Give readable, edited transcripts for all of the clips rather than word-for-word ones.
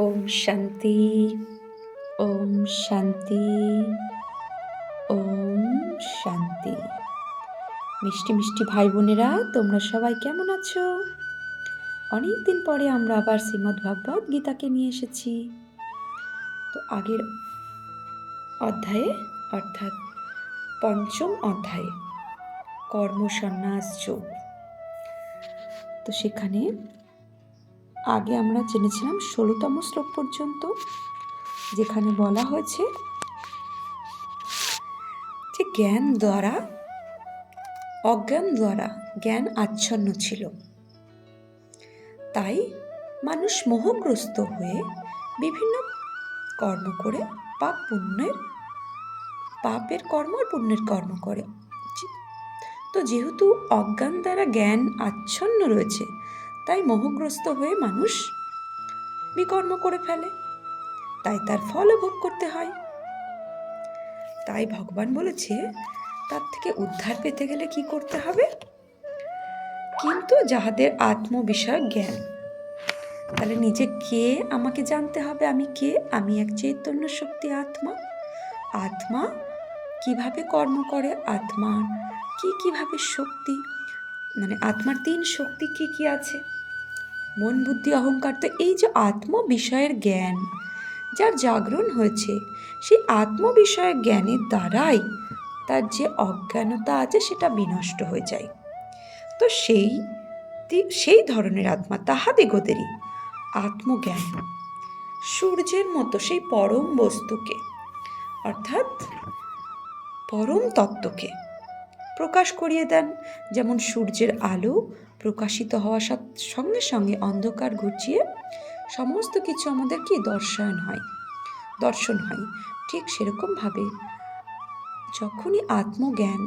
ওম শান্তি, ওম শান্তি, ওম শান্তি। মিষ্টি মিষ্টি ভাই বোনেরা, তোমরা সবাই কেমন আছো? অনেক দিন পরে আমরা আবার শ্রীমদ্ ভগবদ গীতাকে নিয়ে এসেছি। তো আগের অধ্যায়ে অর্থাৎ পঞ্চম অধ্যায়ে কর্ম সন্ন্যাস যোগ, তো সেখানে আগে আমরা জেনেছিলাম 16তম শ্লোক পর্যন্ত, যেখানে বলা হয়েছে যে জ্ঞান দ্বারা অজ্ঞান দ্বারা জ্ঞান আচ্ছন্ন ছিল, তাই মানুষ মোহগ্রস্ত হয়ে বিভিন্ন কর্ম করে পাপের কর্ম আর পুণ্যের কর্ম করে। তো যেহেতু অজ্ঞান দ্বারা জ্ঞান আচ্ছন্ন রয়েছে, তাই মোহগ্রস্ত হয়ে মানুষ বিকর্ম করে ফেলে, তাই তার ফলও ভোগ করতে হয়। তাই ভগবান বলেছে তার থেকে উদ্ধার পেতে গেলে কি করতে হবে? কিন্তু যাহাদের আত্ম বিষয়ক জ্ঞান, তাহলে নিজে কে আমাকে জানতে হবে, আমি কে? আমি এক চৈতন্য শক্তি আত্মা। আত্মা কিভাবে কর্ম করে, আত্মার কিভাবে শক্তি, মানে আত্মার 3 শক্তি কি আছে? মন, বুদ্ধি, অহংকার। তো এই যে আত্ম বিষয়ের জ্ঞান যার জাগরণ হয়েছে, সেই আত্ম বিষয়ের জ্ঞানের দ্বারাই তার যে অজ্ঞানতা আছে সেটা বিনষ্ট হয়ে যায়। তো সেই ধরনের আত্মা, তাহাদিগদেরই আত্মজ্ঞান সূর্যের মতো সেই পরম বস্তুকে অর্থাৎ পরম তত্ত্বকে প্রকাশ করিয়ে দেন। যেমন সূর্যের আলো প্রকাশিত হওয়ার সঙ্গে সঙ্গে অন্ধকার ঘুচিয়ে সমস্ত কিছু আমাদের কি দর্শন হয়, ঠিক সেরকমভাবে যখনই আত্মজ্ঞান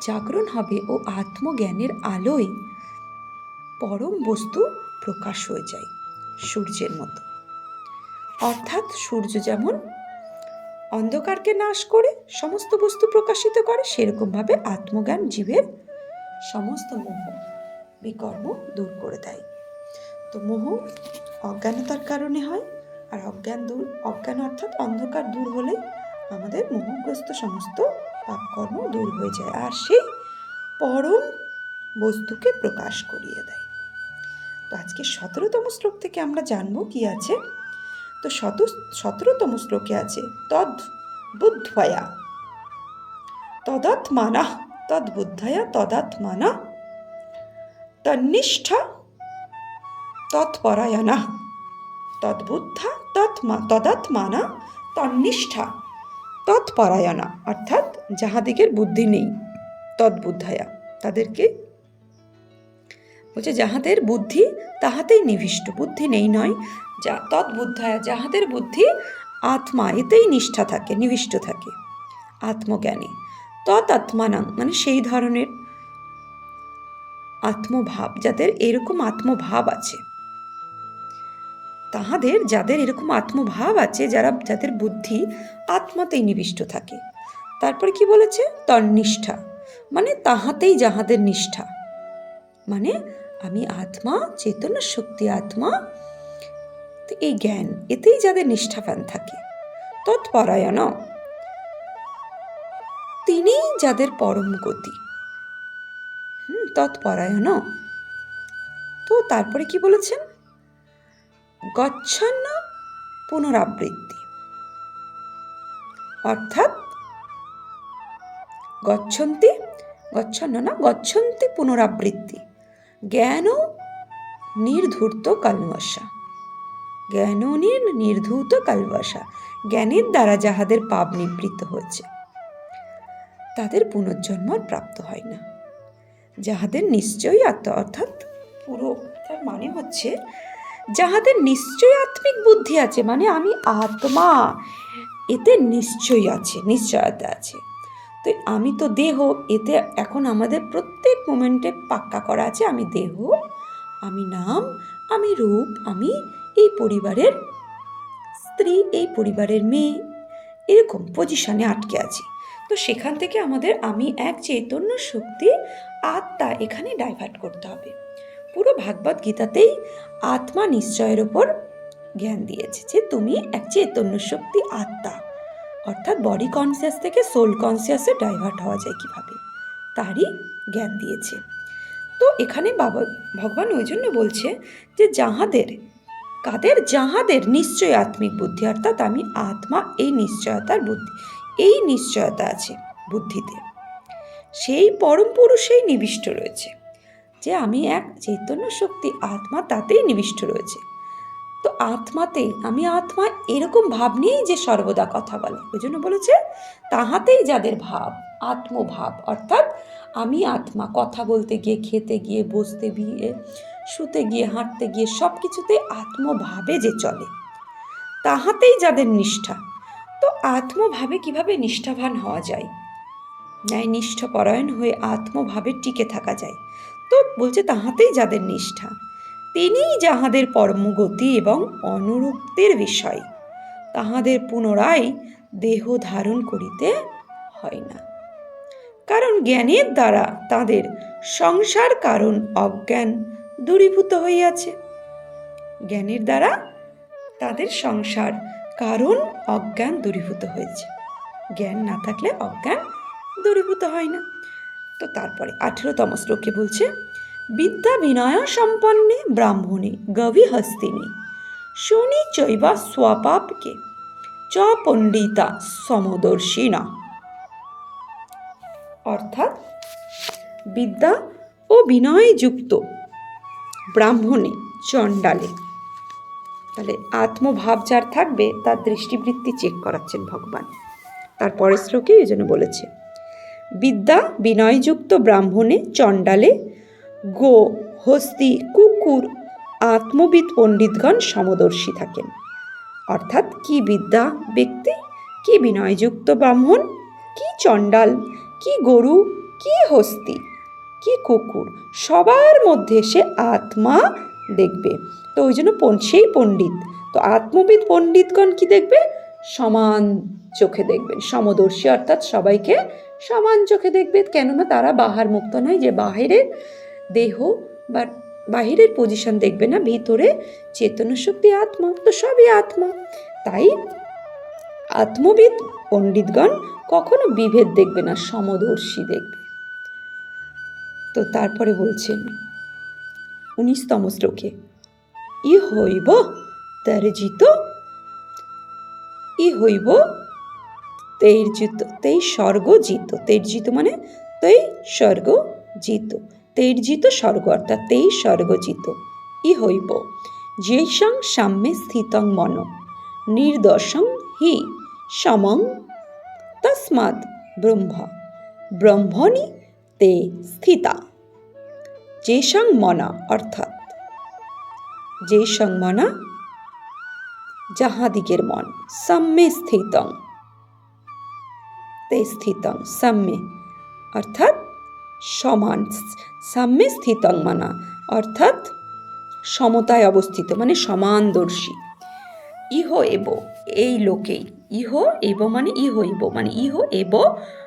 জাগরণ হবে ও আত্মজ্ঞানের আলোয় পরম বস্তু প্রকাশ হয়ে যায় সূর্যের মতো। অর্থাৎ সূর্য যেমন অন্ধকারকে নাশ করে সমস্ত বস্তু প্রকাশিত করে, সেরকমভাবে আত্মজ্ঞান জীবের সমস্ত মোহ বিকর্ম দূর করে দেয়। তো মোহ অজ্ঞানতার কারণে হয়, আর অজ্ঞান অর্থাৎ অন্ধকার দূর হলে আমাদের মোহগ্রস্ত সমস্ত পাপকর্ম দূর হয়ে যায়, আর সেই পরম বস্তুকে প্রকাশ করিয়ে দেয়। তো আজকে 17তম শ্লোক থেকে আমরা জানবো কি আছে। তো 17তম শ্লোকে আছে তদ্বুদ্ধয়া তদাত্মানঃ, তদ্বুদ্ধয়া তদাত্মানঃ তন্নিষ্ঠা তৎপরায়ণঃ। তদ্বুদ্ধা তদাত্মানা তন্নিষ্ঠা তৎপরায়ণা, অর্থাৎ যাহাদিগের বুদ্ধি নেই, তদ্বুদ্ধয়া তাদেরকে বলছে যাহাদের বুদ্ধি তাহাতেই নিবিষ্ট, বুদ্ধি নেই নয়, তদ্বুদ্ধয়া যাহাদের বুদ্ধি আত্মা এতেই নিষ্ঠা থাকে, নিবিষ্ট থাকে আত্মজ্ঞানে। তদাত্মানাং মানে সেই ধরনের আত্মভাব, যাদের এরকম আত্মভাব আছে, যাদের এরকম আত্মভাব আছে, যাদের বুদ্ধি আত্মাতেই নিবিষ্ট থাকে। তারপরে কি বলেছে? তন্নিষ্ঠা মানে তাহাতেই যাহাদের নিষ্ঠা, মানে আমি আত্মা, চৈতন্য শক্তি আত্মা, এই জ্ঞান এতেই যাদের নিষ্ঠাবান থাকে। তৎপরায়ণ তিনি যাদের পরম গতি, তৎপরায়ণ। তো তারপরে কি বলেছেন? গচ্ছন্ন পুনরাবৃত্তি, অর্থাৎ গচ্ছন্তি পুনরাবৃত্তি, জ্ঞান নির্ধূত কল্মষা, জ্ঞানের দ্বারা যাহাদের পাপ নিবৃত্ত হয়েছে তাদের পুনর্জন্ম প্রাপ্ত হয় না। যাহাদের নিশ্চয়ই অর্থাৎ পুরো তার মানে হচ্ছে যাহাদের নিশ্চয়ই আত্মিক বুদ্ধি আছে, মানে আমি আত্মা, এতে নিশ্চয়তা আছে। তো আমি তো দেহ, এতে এখন আমাদের প্রত্যেক মোমেন্টে পাক্কা করা আছে আমি দেহ, আমি নাম, আমি রূপ, আমি এই পরিবারের স্ত্রী, এই পরিবারের মেয়ে, এরকম পজিশনে আটকে আছি। তো সেখান থেকে আমাদের আমি এক চৈতন্য শক্তি আত্মা এখানে ডাইভার্ট করতে হবে। পুরো ভাগবত গীতাতেই আত্মা নিশ্চয়ের ওপর জ্ঞান দিয়েছে যে তুমি এক চৈতন্য শক্তি আত্মা, অর্থাৎ বডি কনসিয়াস থেকে সোল কনসিয়াসে ডাইভার্ট হওয়া যায় কিভাবে, তারই জ্ঞান দিয়েছে। তো এখানে ভগবান ওই জন্য বলছে যে যাহাদের নিশ্চয় আত্মিক বুদ্ধি, অর্থাৎ আমি আত্মা, এই নিশ্চয়তার বুদ্ধি, এই নিশ্চয়তা আছে বুদ্ধিতে, সেই পরম পুরুষেই নিবিষ্ট রয়েছে, যে আমি এক চৈতন্য শক্তি আত্মা, তাতেই নিবিষ্ট রয়েছে। তো আত্মাতেই, আমি আত্মা, এরকম ভাব নিয়েই যে সর্বদা কথা বলে। ওই জন্য বলেছে তাহাতেই যাদের ভাব, আত্মভাব, অর্থাৎ আমি আত্মা, কথা বলতে গিয়ে, খেতে গিয়ে, বসতে গিয়ে, শুতে গিয়ে, হাঁটতে গিয়ে, সব কিছুতে আত্মভাবে যে চলে, তাহাতেই যাদের নিষ্ঠা। তো আত্মভাবে কিভাবে নিষ্ঠাবান হওয়া যায়, ন্যায় নিষ্ঠপরায়ণ হয়ে আত্মভাবে টিকে থাকা যায়। তো বলছে তাহাতেই যাদের নিষ্ঠা, তিনিই যাহাদের পরমগতি এবং অনুরক্তির বিষয়, তাহাদের পুনরায় দেহ ধারণ করিতে হয় না। কারণ জ্ঞানের দ্বারা তাদের সংসার কারণ অজ্ঞান দূরীভূত হইয়াছে। জ্ঞানের দ্বারা তাদের সংসার কারণ অজ্ঞান দূরীভূত হয়েছে। জ্ঞান না থাকলে অজ্ঞান দূরীভূত হয় না। তো তারপরে 18তম শ্লোকে বলছে, বিদ্যা বিনয় সম্পন্নে ব্রাহ্মণে গভী হস্তিনী শনি চৈবা স্বপাপকে চ পণ্ডিতা সমদর্শিনা। অর্থাৎ বিদ্যা ও বিনয় যুক্ত ব্রাহ্মণে, চণ্ডালে, তাহলে আত্মভাব যার থাকবে তার দৃষ্টিবৃত্তি চেক করাচ্ছেন ভগবান। তারপরের শ্লোকে এই জন্য বলেছে, বিদ্যা বিনয়যুক্ত ব্রাহ্মণে, চণ্ডালে, গো, হস্তি, কুকুর, আত্মবিদ পণ্ডিতগণ সমদর্শী থাকেন। অর্থাৎ কি বিদ্যা ব্যক্তি, কি বিনয়যুক্ত ব্রাহ্মণ, কি চণ্ডাল, কি গরু, কি হস্তি, কি কুকুর, সবার মধ্যে সে আত্মা দেখবে। তো ওই জন্য সেই পণ্ডিত, তো আত্মবিদ পণ্ডিতগণ কি দেখবে, সমান চোখে দেখবেন, সমদর্শী, অর্থাৎ সবাইকে সমান চোখে দেখবে। কেননা তারা বাহার মুক্ত নয়, যে বাহিরের দেহ বা বাহিরের পজিশন দেখবে না, ভিতরে চেতন শক্তি আত্মা, তো সবই আত্মা। তাই আত্মবিদ পণ্ডিতগণ কখনো বিভেদ দেখবে না, সমদর্শী দেখবে। তো তারপরে বলছেন 19তম শ্লোকে, ই হইব তের্জিত, ই হইব তের্জিত, তেই স্বর্গজিত, তের্জিত মানে তেই স্বর্গজিত, তের্জিত স্বর্গ, অর্থাৎ তেই স্বর্গজিত। ই হইব যেষাং সাম্যে স্থিতং মন নির্দোষং হি সমং তস্মাৎ ব্রহ্মণি তে স্থিতা। যেষাং মনা, অর্থাৎ যেষাং মনা যাহাদিগের মন, সাম্যে স্থিতং, তে স্থিতং, সাম্যে অর্থাৎ সমান, সাম্যে স্থিতং মানা অর্থাৎ সমতায় অবস্থিত, মানে সমানদর্শী। ইহ এব, এই লোকেই, ইহ এব মানে ইহইব, মানে ইহ এব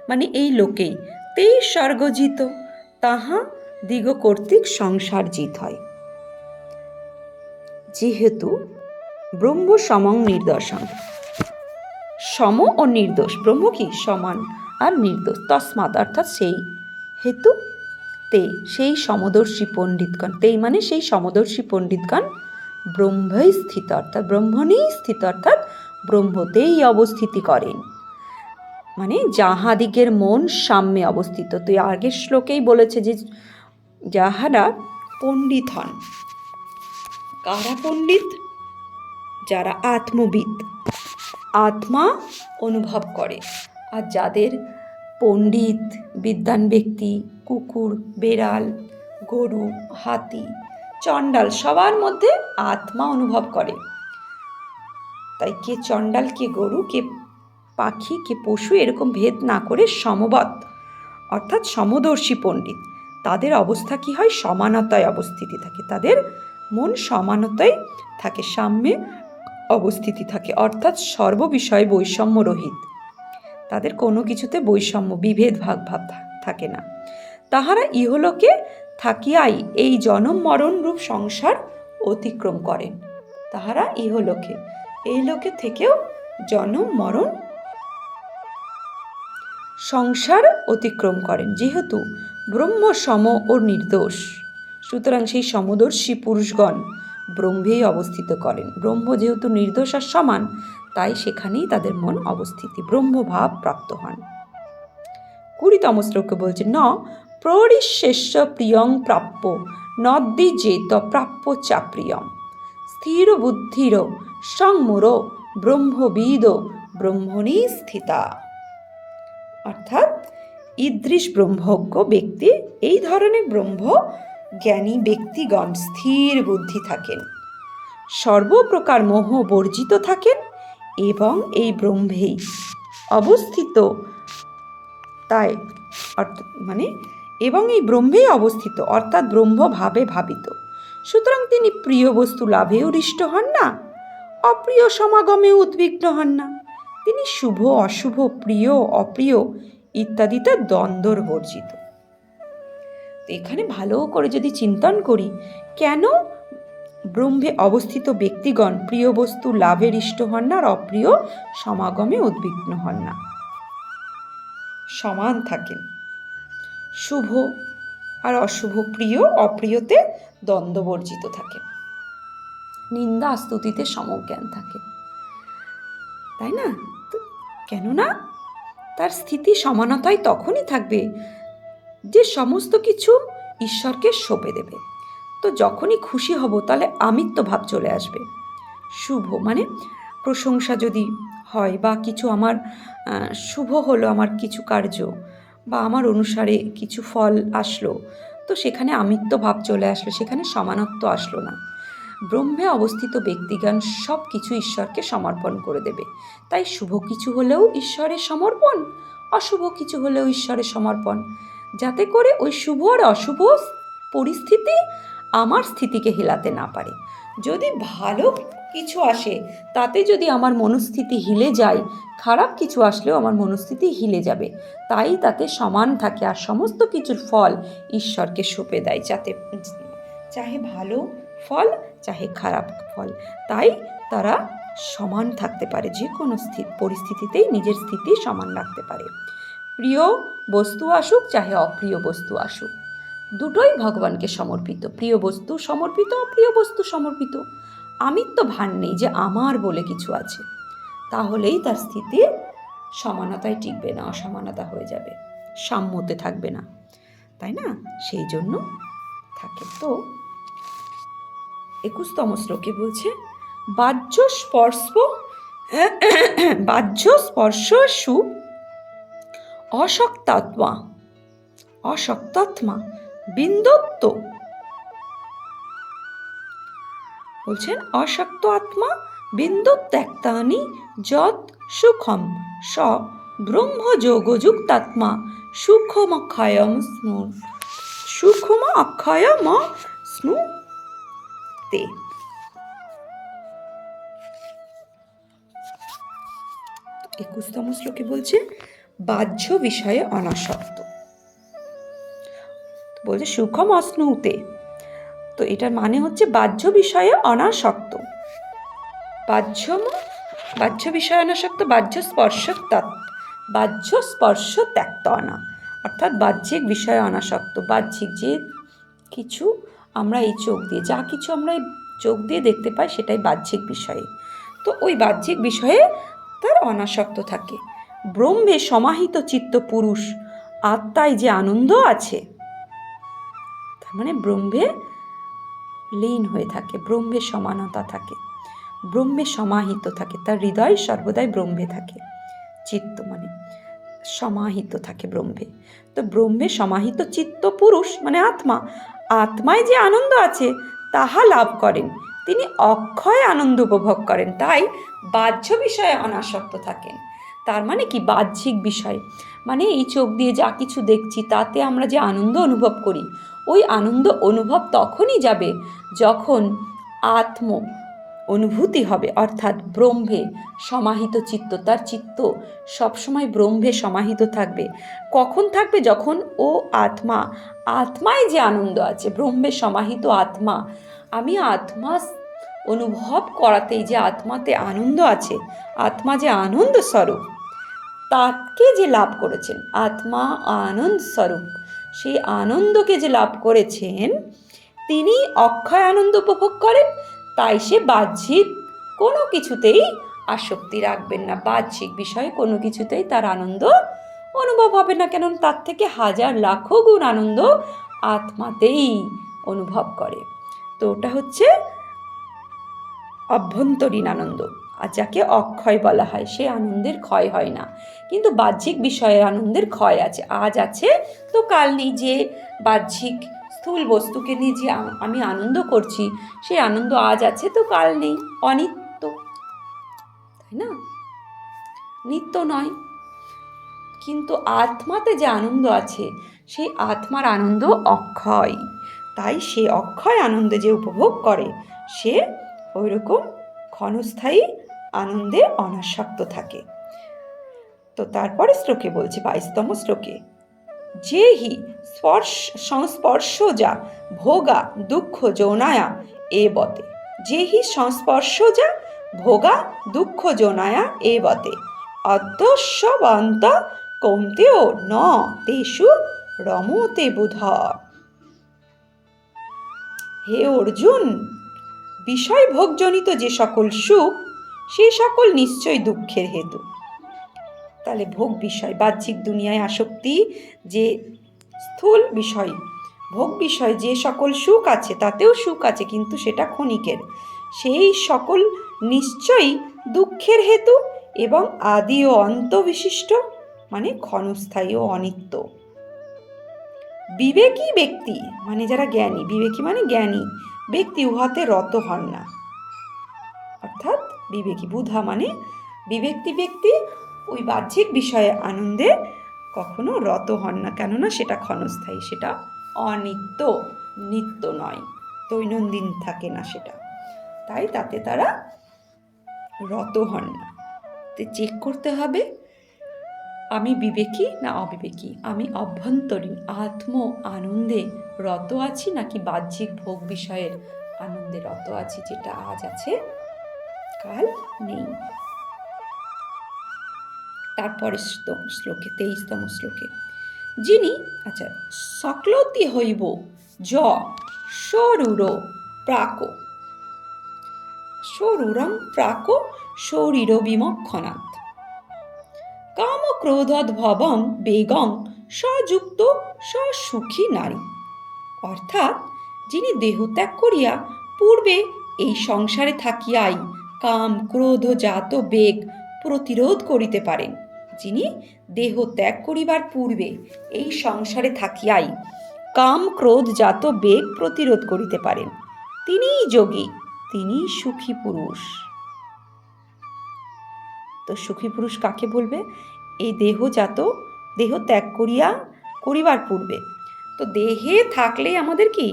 মানে এই লোকেই, তেই স্বর্গজিত, তাহা দিগ কর্তৃক সংসার জিত হয়। যেহেতু ব্রহ্ম সমং নির্দোষং, সম ও নির্দোষ, ব্রহ্ম কি সমান আর নির্দোষ, তস্মাৎ অর্থাৎ সেই হেতু, তে সেই সমদর্শী পণ্ডিতগণ, তেই মানে সেই সমদর্শী পণ্ডিতগণ, ব্রহ্মই স্থিত, অর্থাৎ ব্রহ্মণেই স্থিত, অর্থাৎ ব্রহ্মতেই অবস্থিতি করেন, মানে যাহাদিগের মন সাম্যে অবস্থিত। তো আগের শ্লোকেই বলেছে যে যাহারা পণ্ডিত হন, কারা পণ্ডিত, যারা আত্মবিদ, আত্মা অনুভব করে। আর যাদের পণ্ডিত, বিদ্বান ব্যক্তি, কুকুর, বেড়াল, গরু, হাতি, চণ্ডাল, সবার মধ্যে আত্মা অনুভব করে। তাই কে চণ্ডাল, কে গরু, কে পাখি, কে পশু, এরকম ভেদ না করে সমবৎ, অর্থাৎ সমদর্শী পণ্ডিত, তাদের অবস্থা কি হয়, সমানতায় অবস্থিতি থাকে, তাদের মন সমানতায় থাকে, সাম্যে অবস্থিতি থাকে, অর্থাৎ সর্ববিষয়ে বৈষম্য রহিত, তাদের কোনো কিছুতে বৈষম্য, বিভেদ, ভাগ থাকে না। তাহারা ইহলোকে থাকিয়াই এই জনম মরণ রূপ সংসার অতিক্রম করেন। তাহারা ইহলোকে, এই লোকে থেকেও জন্ম মরণ সংসার অতিক্রম করেন। যেহেতু ব্রহ্ম সম ও নির্দোষ, সুতরাং সেই সমদর্শী পুরুষগণ ব্রহ্মেই অবস্থিত করেন। ব্রহ্ম যেহেতু নির্দোষ আর সমান, তাই সেখানেই তাদের মন অবস্থিতি, ব্রহ্মভাব প্রাপ্ত হন। 20তম শ্লোকে বলছে, ন প্ররিশেষ্য প্রিয়ং প্রাপ্য নদ্বিজেত প্রাপ্য চা প্রিয়ম স্থির বুদ্ধির সংমূর ব্রহ্মবিদ ব্রহ্মণি স্থিতা। অর্থাৎ ঈদৃশ ব্রহ্মজ্ঞ ব্যক্তি, এই ধরনের ব্রহ্ম জ্ঞানী ব্যক্তিগণ স্থির বুদ্ধি থাকেন, সর্বপ্রকার মোহ বর্জিত থাকেন এবং এই ব্রহ্মেই অবস্থিত, তাই এবং এই ব্রহ্মেই অবস্থিত অর্থাৎ ব্রহ্মভাবে ভাবিত। সুতরাং তিনি প্রিয় বস্তু লাভেও হৃষ্ট হন না, অপ্রিয় সমাগমেও উদ্বিগ্ন হন না। তিনি শুভ অশুভ, প্রিয় অপ্রিয় ইত্যাদিতে দ্বন্দ্ব বর্জিত। এখানে ভালো করে যদি চিন্তন করি, কেন ব্রহ্মে অবস্থিত ব্যক্তিগণ প্রিয় বস্তু লাভে হৃষ্ট হন না আর অপ্রিয় সমাগমে উদ্বিগ্ন হন না, সমান থাকেন। শুভ আর অশুভ, প্রিয় অপ্রিয়তে দ্বন্দ্ববর্জিত থাকে, নিন্দা স্তুতিতে সমজ্ঞান থাকে, তাই না? কেননা তার স্থিতি সমানতায় তখনই থাকবে যে সমস্ত কিছু ঈশ্বরকে সঁপে দেবে। তো যখনই খুশি হব তাহলে আমিত্ব ভাব চলে আসবে। শুভ মানে প্রশংসা যদি হয় বা কিছু আমার শুভ হলো, আমার কিছু কার্য বা আমার অনুসারে কিছু ফল আসলো, তো সেখানে আমিত্ব ভাব চলে আসলো, সেখানে সমানত্ব আসলো না। ব্রহ্মে অবস্থিত ব্যক্তিগণ সব কিছু ঈশ্বরকে সমর্পণ করে দেবে। তাই শুভ কিছু হলেও ঈশ্বরের সমর্পণ, অশুভ কিছু হলেও ঈশ্বরের সমর্পণ, যাতে করে ওই শুভ আর অশুভ পরিস্থিতি আমার স্থিতিকে হেলাতে না পারে। যদি ভালো কিছু আসে তাতে যদি আমার মনস্থিতি হিলে যায়, খারাপ কিছু আসলেও আমার মনস্থিতি হিলে যাবে, তাই তাতে সমান থাকে। আর সমস্ত কিছুর ফল ঈশ্বরকে সঁপে দেয়, যাতে চাহে ভালো ফল চাহে খারাপ ফল, তাই তারা সমান থাকতে পারে, যে কোনো পরিস্থিতিতেই নিজের স্থিতি সমান রাখতে পারে। প্রিয় বস্তু আসুক চাহে অপ্রিয় বস্তু আসুক, দুটোই ভগবানকে সমর্পিত। প্রিয় বস্তু সমর্পিত, অপ্রিয় বস্তু সমর্পিত। আমিত্ব ভান নেই যে আমার বলে কিছু আছে, তাহলেই তার স্থিতি সমানতায় টিকবে না, অসমানতা হয়ে যাবে, সাম্যতে থাকবে না, তাই না? সেই জন্য থাকে। তো 21তম শ্লোকে বলছে, বাহ্য স্পর্শসু অশক্তাত্মা বিন্দুত্ব। বলছেন অশক্ত আত্মা বিন্দু ত্যাক্তানি যৎ সুখম স ব্রহ্মযোগযুক্তাত্মা সুখম অক্ষয়ম স্নুতে। 21তম শ্লোকে বলছে বাহ্য বিষয়ে অনাসক্ত, বলছে সুখম অশ্নুতে। তো এটার মানে হচ্ছে বাহ্য বিষয়ে অনাসক্ত। বাহ্য বিষয়ে অনাসক্ত, বাহ্য স্পর্শ ত্যাক্ত আনা, অর্থাৎ বাহ্যিক বিষয়ে অনাসক্ত। বাহ্যিক যে কিছু আমরা এই চোখ দিয়ে, যা কিছু আমরা এই চোখ দিয়ে দেখতে পাই সেটাই বাহ্যিক বিষয়ে, তো ওই বাহ্যিক বিষয়ে তার অনাসক্ত থাকে। ব্রহ্মে সমাহিত চিত্ত পুরুষ আত্মায় যে আনন্দ আছে, তার মানে ব্রহ্মে লীন হয়ে থাকে, ব্রহ্মে সমানতা থাকে, ব্রহ্মে সমাহিত থাকে, তার হৃদয় সর্বদাই ব্রহ্মে থাকে। চিত্ত মানে সমাহিত থাকে ব্রহ্মে। তো ব্রহ্মে সমাহিত চিত্ত পুরুষ মানে আত্মা, আত্মায় যে আনন্দ আছে তাহা লাভ করেন, তিনি অক্ষয় আনন্দ উপভোগ করেন, তাই বাহ্য বিষয়ে অনাসক্ত থাকেন। তার মানে কি, বাহ্যিক বিষয় মানে এই চোখ দিয়ে যা কিছু দেখছি তাতে আমরা যে আনন্দ অনুভব করি, ওই আনন্দ অনুভব তখনই যাবে যখন আত্ম অনুভূতি হবে, অর্থাৎ ব্রহ্মে সমাহিত চিত্ত, তার চিত্ত সবসময় ব্রহ্মে সমাহিত থাকবে। কখন থাকবে? যখন ও আত্মায় যে আনন্দ আছে, ব্রহ্মে সমাহিত আত্মা, আমি অনুভব করাতেই যে আত্মাতে আনন্দ আছে, আত্মা যে আনন্দ স্বরূপ, তাকে যে লাভ করেছেন, আত্মা আনন্দ স্বরূপ, সেই আনন্দকে যে লাভ করেছেন, তিনি অক্ষয় আনন্দ উপভোগ করেন। তাই সে বাহ্যিক কোনো কিছুতেই আসক্তি রাখবেন না, বাহ্যিক বিষয়ে কোনো কিছুতেই তার আনন্দ অনুভব হবে না, কেন তার থেকে হাজার লাখো গুণ আনন্দ আত্মাতেই অনুভব করে। তো ওটা হচ্ছে অভ্যন্তরীণ আনন্দ, আর যাকে অক্ষয় বলা হয়, সে আনন্দের ক্ষয় হয় না। কিন্তু বাহ্যিক বিষয়ের আনন্দের ক্ষয় আছে, আজ আছে তো কাল নেই। যে বাহ্যিক স্থূল বস্তুকে নিয়ে যে আমি আনন্দ করছি, সেই আনন্দ আজ আছে তো কাল নেই, অনিত্য, তাই না? নিত্য নয়। কিন্তু আত্মাতে যে আনন্দ আছে, সেই আত্মার আনন্দ অক্ষয়। তাই সে অক্ষয় আনন্দে যে উপভোগ করে, সে ওইরকম ক্ষণস্থায়ী আনন্দে অনাসক্ত থাকে। তো তারপরে শ্লোকে বলছে, 22তম শ্লোকে, যে হি সংস্পর্শজা ভোগা দুঃখ যৌনায়া এবতে, যে হি সংস্পর্শজা ভোগা দুঃখ যৌনায়া এবতে অদ্যস্যবন্ত কৌন্তেয় ন তেষু রমতে বুধ। হে অর্জুন, বিষয় ভোগজনিত যে সকল সুখ, সেই সকল নিশ্চয়ই দুঃখের হেতু। তাহলে ভোগ বিষয়, বাহ্যিক দুনিয়ায় আসক্তি, যে স্থূল বিষয়, ভোগ বিষয় যে সকল সুখ আছে, তাতেও সুখ আছে, কিন্তু সেটা ক্ষণিকের। সেই সকল নিশ্চয়ই দুঃখের হেতু এবং আদি ও অন্ত বিশিষ্ট, মানে ক্ষণস্থায়ী ও অনিত্য। বিবেকী ব্যক্তি, মানে যারা জ্ঞানী, বিবেকী মানে জ্ঞানী ব্যক্তি, উহাতে রত হন না। অর্থাৎ বিবেকী, বুধা মানে বিবেকী ব্যক্তি, ওই বাহ্যিক বিষয়ে আনন্দে কখনো রত হন না, কেননা সেটা ক্ষণস্থায়ী, সেটা অনিত্য, নিত্য নয়, দৈনন্দিন থাকে না সেটা, তাই তাতে তারা রত হন না। তো চেক করতে হবে আমি বিবেকী না অবিবেকী, আমি অভ্যন্তরীণ আত্ম আনন্দে রত আছি নাকি বাহ্যিক ভোগ বিষয়ের আনন্দে রত আছি, যেটা আজ আছে কাল নেই। তারপরে শ্লোকে 23তম শ্লোকে, যিনি সকলতি হইব য শরুর প্রাক, শরুরং প্রাক শরীর বিমক্ষণাৎ কাম ক্রোধোদ্ভবং বেগং সযুক্ত সসুখী নারী। অর্থাৎ যিনি দেহত্যাগ করিয়া পূর্বে এই সংসারে থাকিয়াই কাম ক্রোধ জাত বেগ প্রতিরোধ করিতে পারেন, যিনি দেহ ত্যাগ করিবার পূর্বে এই সংসারে থাকিয়াই কাম ক্রোধ জাত বেগ প্রতিরোধ করিতে পারেন, তিনিই যোগী, তিনিই সুখী পুরুষ। তো সুখী পুরুষ কাকে বলবে? এই দেহ ত্যাগ করিবার পূর্বে। তো দেহে থাকলেই আমাদের কি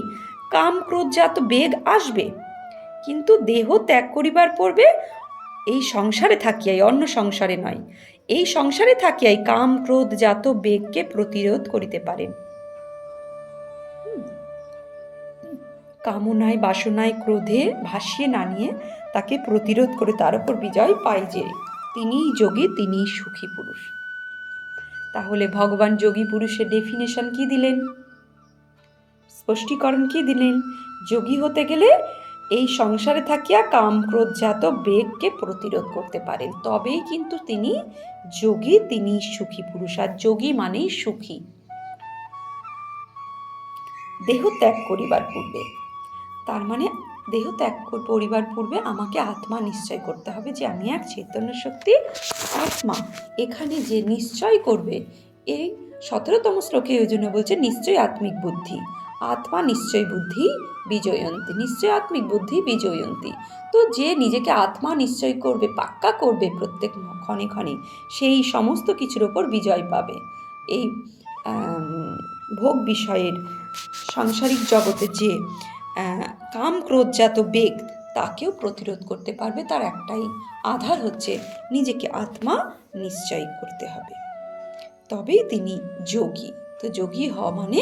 কাম ক্রোধজাত বেগ আসবে, কিন্তু দেহ ত্যাগ করিবার পূর্বে এই সংসারে থাকিয়াই, অন্য সংসারে নয়, এই সংসারে থাকিয়াই কাম ক্রোধজাত বেগকে প্রতিরোধ করিতে পারেন। কামনায় বাসনায় ক্রোধে ভাসিয়ে না নিয়ে তাকে প্রতিরোধ করে তার উপর বিজয় পাই, যে তিনিই যোগী, তিনিই সুখী পুরুষ। তাহলে ভগবান যোগী পুরুষের ডেফিনেশন কি দিলেন, স্পষ্টীকরণ কি দিলেন? যোগী হতে গেলে এই সংসারে থাকিয়া কাম ক্রোধজাত বেগকে প্রতিরোধ করতে পারেন, তবেই কিন্তু তিনি যোগী, তিনি সুখী পুরুষ। আর যোগী মানেই সুখী। দেহ ত্যাগ করিবার পূর্বে, তার মানে দেহ ত্যাগ করিবার পূর্বে আমাকে আত্মা নিশ্চয় করতে হবে যে আমি এক চৈতন্য শক্তি আত্মা। এখানে যে নিশ্চয় করবে, এই 17তম শ্লোকে ওই জন্য বলছে নিশ্চয় আত্মিক বুদ্ধি, আত্মা নিশ্চয় বুদ্ধি বিজয়ন্তী, নিশ্চয় আত্মিক বুদ্ধি বিজয়ন্তী। তো যে নিজেকে আত্মা নিশ্চয় করবে, পাক্কা করবে প্রত্যেক ক্ষণে ক্ষণে, সেই সমস্ত কিছুর ওপর বিজয় পাবে। এই ভোগ বিষয়ের সাংসারিক জগতে যে কাম ক্রোধজাত বেগ, তাকেও প্রতিরোধ করতে পারবে। তার একটাই আধার হচ্ছে নিজেকে আত্মা নিশ্চয় করতে হবে, তবেই তিনি যোগী। তো যোগী হওয়া মানে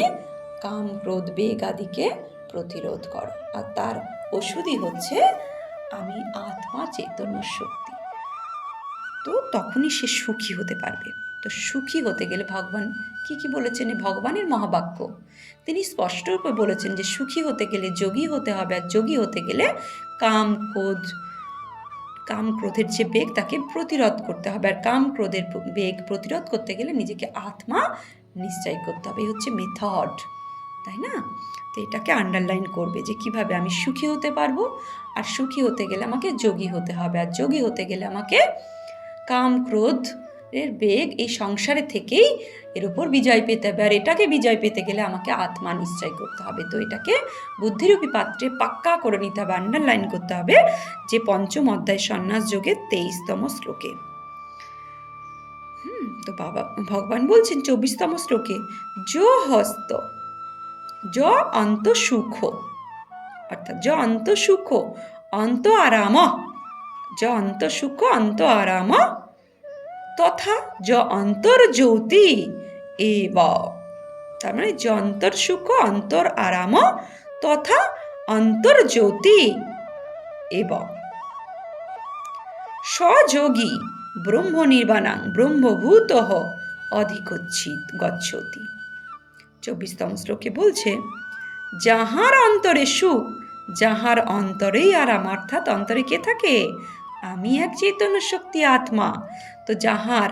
কাম ক্রোধ বেগ আদিকে প্রতিরোধ করা, আর তার ওষুধই হচ্ছে আমি আত্মা, চৈতন্য শক্তি। তো তখনই সে সুখী হতে পারবে। তো সুখী হতে গেলে ভগবান কি বলেছেন? ভগবানের মহাবাক্য, তিনি স্পষ্ট রূপে বলেছেন যে সুখী হতে গেলে যোগী হতে হবে, আর যোগী হতে গেলে কাম ক্রোধের যে বেগ তাকে প্রতিরোধ করতে হবে, আর কাম ক্রোধের বেগ প্রতিরোধ করতে গেলে নিজেকে আত্মা নিশ্চয় করতে হবে। এই হচ্ছে মেথড, তাই না? তো এটাকে আন্ডারলাইন করবে যে কিভাবে আমি সুখী হতে পারবো, আর সুখী হতে গেলে আমাকে যোগী হতে হবে, আর যোগী হতে গেলে আমাকে কাম ক্রোধ এর বেগ এই সংসারে থেকেই এর উপর বিজয় পেতে হবে, আর এটাকে বিজয় পেতে গেলে আমাকে আত্মা নিশ্চয় করতে হবে। তো এটাকে বুদ্ধিরূপী পাত্রে পাক্কা করে নিতে হবে, আন্ডারলাইন করতে হবে, যে পঞ্চম অধ্যায় সন্ন্যাস যোগের 23তম শ্লোকে। তো ভগবান বলছেন 24তম শ্লোকে, যো হস্ত য অন্ত সুখ, অর্থাৎ য অন্ত সুখ অন্ত আরাম, য অন্ত সুখ অন্ত আরাম তথা য অন্তর জ্যোতি এব। তার মানে য অন্তর সুখ অন্তর আরাম তথা অন্তর জ্যোতি এব স্বযোগী ব্রহ্ম নির্বাণাং ব্রহ্মভূত অধিগচ্ছিত গচ্ছতি। 24তম শ্লোকে বলছে, যাহার অন্তরে সুখ, যাহার অন্তরেই আরাম, অর্থাৎ অন্তরে কে থাকে? আমি এক চৈতন্য শক্তি আত্মা। তো যাহার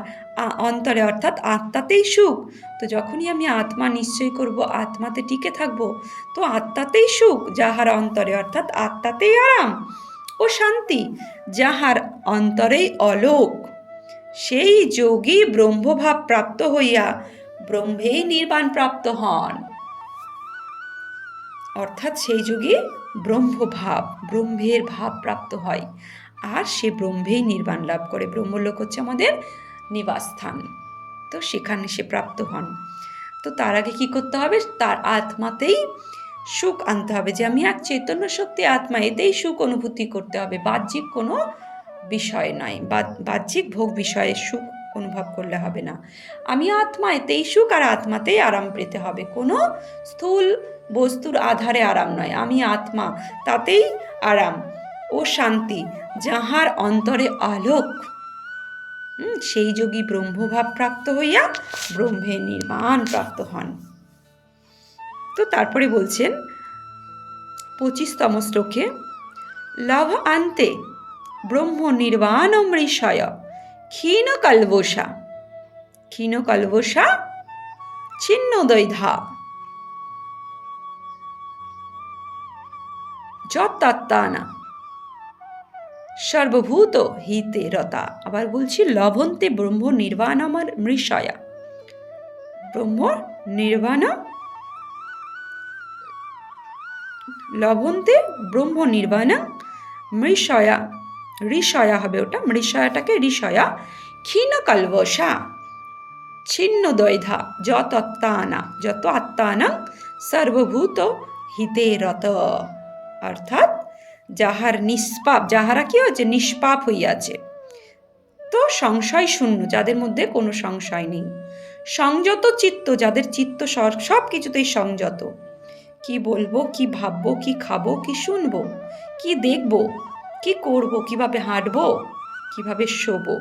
অন্তরে অর্থাৎ আত্মাতেই সুখ, তো যখনই আমি আত্মা নিশ্চয় করব, আত্মাতে টিকে থাকব, তো আত্মাতেই সুখ, যাহার অন্তরে অর্থাৎ আত্মাতেই আরাম ও শান্তি, যাহার অন্তরেই অলোক, সেই যোগী ব্রহ্মভাব প্রাপ্ত হইয়া ব্রহ্মেই নির্বাণ প্রাপ্ত হন। অর্থাৎ সেই যোগী ব্রহ্মভাব, ব্রহ্মের ভাব প্রাপ্ত হয়, আর সে ব্রহ্মেই নির্বাণ লাভ করে। ব্রহ্মলোক হচ্ছে আমাদের নিবাসস্থান, তো সেখানে সে প্রাপ্ত হন। তো তার আগে কি করতে হবে? তার আত্মাতেই সুখ আনতে হবে, যে আমি এক চৈতন্য শক্তি আত্মা, এতেই সুখ অনুভূতি করতে হবে, বাহ্যিক কোনো বিষয় নয়, বাহ্যিক ভোগ বিষয়ে সুখ অনুভব করলে হবে না। আমি আত্মা, এতেই সুখ, আর আত্মাতেই আরাম পেতে হবে, কোনো স্থূল বস্তুর আধারে আরাম নয়। আমি আত্মা, তাতেই আরাম ও শান্তি, যাহার অন্তরে আলোক, সেই যোগী ব্রহ্মভাব প্রাপ্ত হইয়া ব্রহ্মের নির্বাণ প্রাপ্ত হন। তো তারপরে বলছেন 25তম শ্লোকে, লভ আন্তে ব্রহ্ম নির্বাণ মৃষয় ক্ষীণ কলবসা ছিন্ন দৈধা যত্তাত্তানা সর্বভূত হিতে রতা। আবার বলছি, লভন্তে ব্রহ্ম নির্বাণ মৃষয়া, ব্রহ্ম নির্বাণ, লভন্তে ব্রহ্ম নির্বাণ মৃষয়া, ঋষয়া হবে ওটা, মৃষয়াটাকে ঋষয়া, ক্ষীণ কলবসা ছিন্ন দৈধা যত আত্মানা সর্বভূত হিতে রত। অর্থাৎ যাহার নিষ্পাপ, যাহারা কি হচ্ছে? নিষ্পাপ হইয়াছে, তো সংশয় শূন্য, যাদের মধ্যে কোনো সংশয় নেই, সংযত চিত্ত, যাদের চিত্ত সব কিছুতেই সংযত, কি বলবো, কি ভাববো, কি খাবো, কি শুনবো, কি দেখবো, কি করবো, কিভাবে হাঁটবো, কিভাবে শোবো,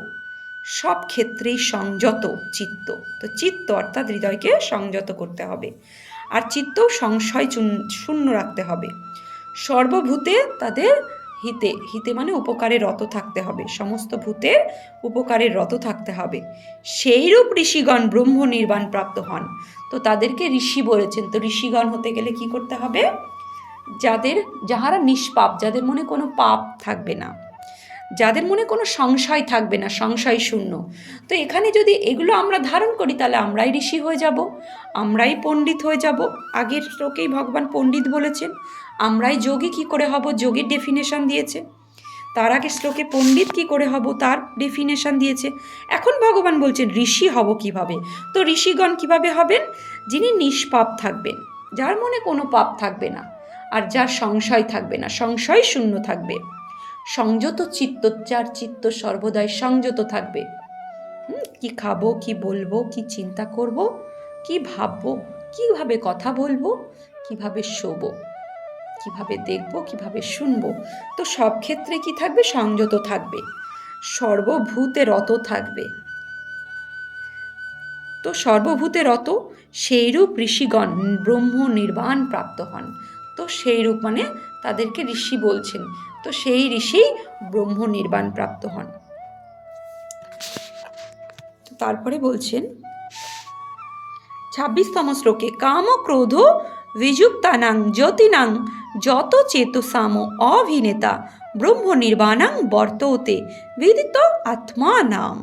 সব ক্ষেত্রেই সংযত চিত্ত। তো চিত্ত অর্থাৎ হৃদয়কে সংযত করতে হবে, আর চিত্ত সংশয় শূন্য রাখতে হবে। সর্বভূতে তাদের হিতে মানে উপকারে রত থাকতে হবে, সমস্ত ভূতের উপকারের রত থাকতে হবে। সেইরূপ ঋষিগণ ব্রহ্ম নির্বাণ প্রাপ্ত হন। তো তাদেরকে ঋষি বলেছেন। তো ঋষিগণ হতে গেলে কি করতে হবে? যাহারা নিষ্পাপ, যাদের মনে কোনো পাপ থাকবে না, যাদের মনে কোনো সংশয় থাকবে না, সংশয় শূন্য। তো এখানে যদি এগুলো আমরা ধারণ করি, তাহলে আমরাই ঋষি হয়ে যাব, আমরাই পণ্ডিত হয়ে যাব। আগের শ্লোকেই ভগবান পণ্ডিত বলেছেন, আমরাই যোগী কি করে হব, যোগীর ডেফিনেশন দিয়েছে। তার আগে শ্লোকে পণ্ডিত কি করে হব, তার ডেফিনেশন দিয়েছে। এখন ভগবান বলছেন ঋষি হব কিভাবে। তো ঋষিগণ কিভাবে হবেন? যিনি নিষ্পাপ থাকবেন, যার মনে কোনো পাপ থাকবে না, আর যার সংশয় থাকবে না, সংশয় শূন্য থাকবে, সংযত চিত্ত, যার চিত্ত সর্বদাই সংযত থাকবে। কি খাবো, কি বলবো, কি চিন্তা করব, কি ভাববো, কিভাবে কথা বলবো, কিভাবে শোবো, কিভাবে দেখব, কিভাবে শুনবো। তো সব ক্ষেত্রে কি থাকবে? সংযত থাকবে, সর্বভূতে রত থাকবে। তো সর্বভূতে রত সেইরূপ ঋষিগণ ব্রহ্ম নির্বাণ প্রাপ্ত হন। তো সেইরূপ মানে তাদেরকে ঋষি বলছেন, তো সেই ঋষি ব্রহ্ম নির্বাণ প্রাপ্ত হন। তারপরে বলছেন 26তম শ্লোকে, কাম ক্রোধ বিযুক্তানাং জ্যোতিনাং যত চেতসাম অভিনেতা ব্রহ্ম নির্বাণাং বর্ততে বিদিত আত্মানাম।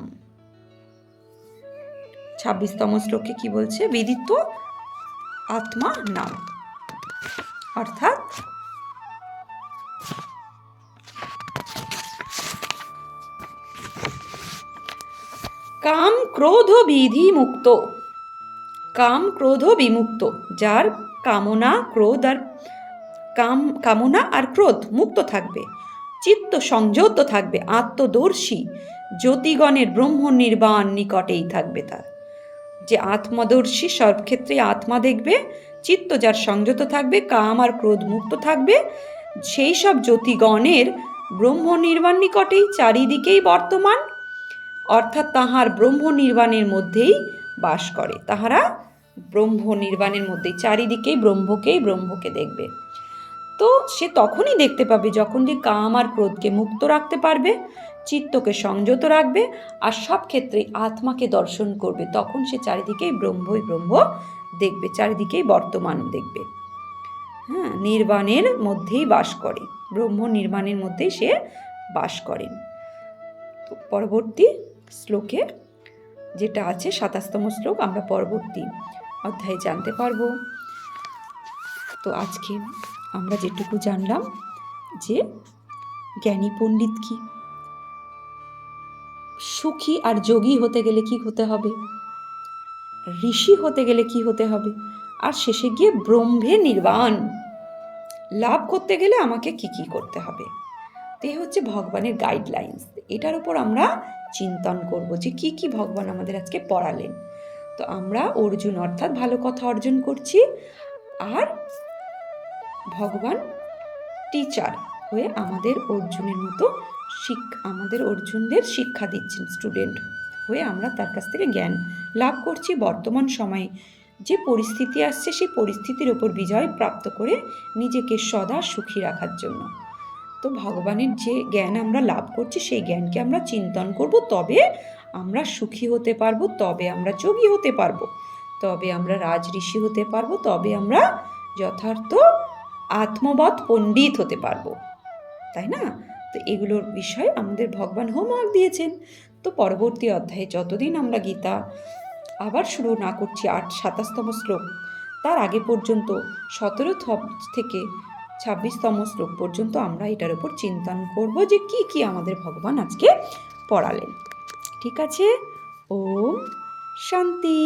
26তম শ্লোকে কি বলছে? বিদিত আত্মা নাম, অর্থাৎ কাম ক্রোধ বিধি মুক্ত, কাম ক্রোধ বিমুক্ত, যার কামনা আর ক্রোধ মুক্ত থাকবে, চিত্ত সংযত থাকবে, আত্মদর্শী জ্যোতিগণের ব্রহ্ম নির্বাণ নিকটেই থাকবে। তার যে আত্মদর্শী, সব ক্ষেত্রে আত্মা দেখবে, চিত্ত যার সংযত থাকবে, কাম আর ক্রোধ মুক্ত থাকবে, সেই সব জ্যোতিগণের ব্রহ্ম নির্বাণ নিকটেই, চারিদিকেই বর্তমান, অর্থাৎ তাহার ব্রহ্ম নির্বাণের মধ্যেই বাস করে। তাহারা ব্রহ্ম নির্বাণের মধ্যেই, চারিদিকেই ব্রহ্মকে দেখবে। তো সে তখনই দেখতে পাবে যখন যে কাম আর ক্রোধকে মুক্ত রাখতে পারবে, চিত্তকে সংযত রাখবে, আর সব ক্ষেত্রে আত্মাকে দর্শন করবে। তখন সে চারিদিকেই ব্রহ্ম দেখবে, চারিদিকেই বর্তমান দেখবে। হ্যাঁ, নির্বাণের মধ্যেই বাস করে, ব্রহ্ম নির্বাণের মধ্যেই সে বাস করেন। তো পরবর্তী শ্লোকে যেটা আছে 27তম শ্লোক, আমরা পরবর্তী অধ্যায়ে জানতে পারবো। তো আজকে আমরা যেটুকু জানলাম যে জ্ঞানী পণ্ডিত কি, সুখী আর যোগী হতে গেলে কি হতে হবে, ঋষি হতে গেলে কি হতে হবে, আর শেষে গিয়ে ব্রহ্মে নির্বাণ লাভ করতে গেলে আমাকে কি কি করতে হবে। তো এই হচ্ছে ভগবানের গাইডলাইন্স। এটার উপর আমরা চিন্তন করব যে কি কি ভগবান আমাদের আজকে পড়ালেন। তো আমরা অর্জুন অর্থাৎ ভালো কথা অর্জন করছি, আর ভগবান টিচার হয়ে আমাদের অর্জুনের মতো আমাদের অর্জুনদের শিক্ষা দিচ্ছেন, স্টুডেন্ট হয়ে আমরা তার কাছ থেকে জ্ঞান লাভ করছি। বর্তমান সময়ে যে পরিস্থিতি আসছে, সেই পরিস্থিতির ওপর বিজয় প্রাপ্ত করে নিজেকে সদা সুখী রাখার জন্য। তো ভগবানের যে জ্ঞান আমরা লাভ করছি, সেই জ্ঞানকে আমরা চিন্তন করব, তবে আমরা সুখী হতে পারবো, তবে আমরা যোগী হতে পারবো, তবে আমরা রাজ ঋষি হতে পারবো, তবে আমরা যথার্থ আত্মবৎ পণ্ডিত হতে পারবো, তাই না? তো এগুলোর বিষয়ে আমাদের ভগবান হোমওয়ার্ক দিয়েছেন। তো পরবর্তী অধ্যায়ে যতদিন আমরা গীতা আবার শুরু না করছি 27তম শ্লোক, তার আগে পর্যন্ত 17 থেকে 26তম শ্লোক পর্যন্ত আমরা এটার উপর চিন্তন করব যে কি কি আমাদের ভগবান আজকে পড়ালেন। ঠিক আছে? ওম শান্তি।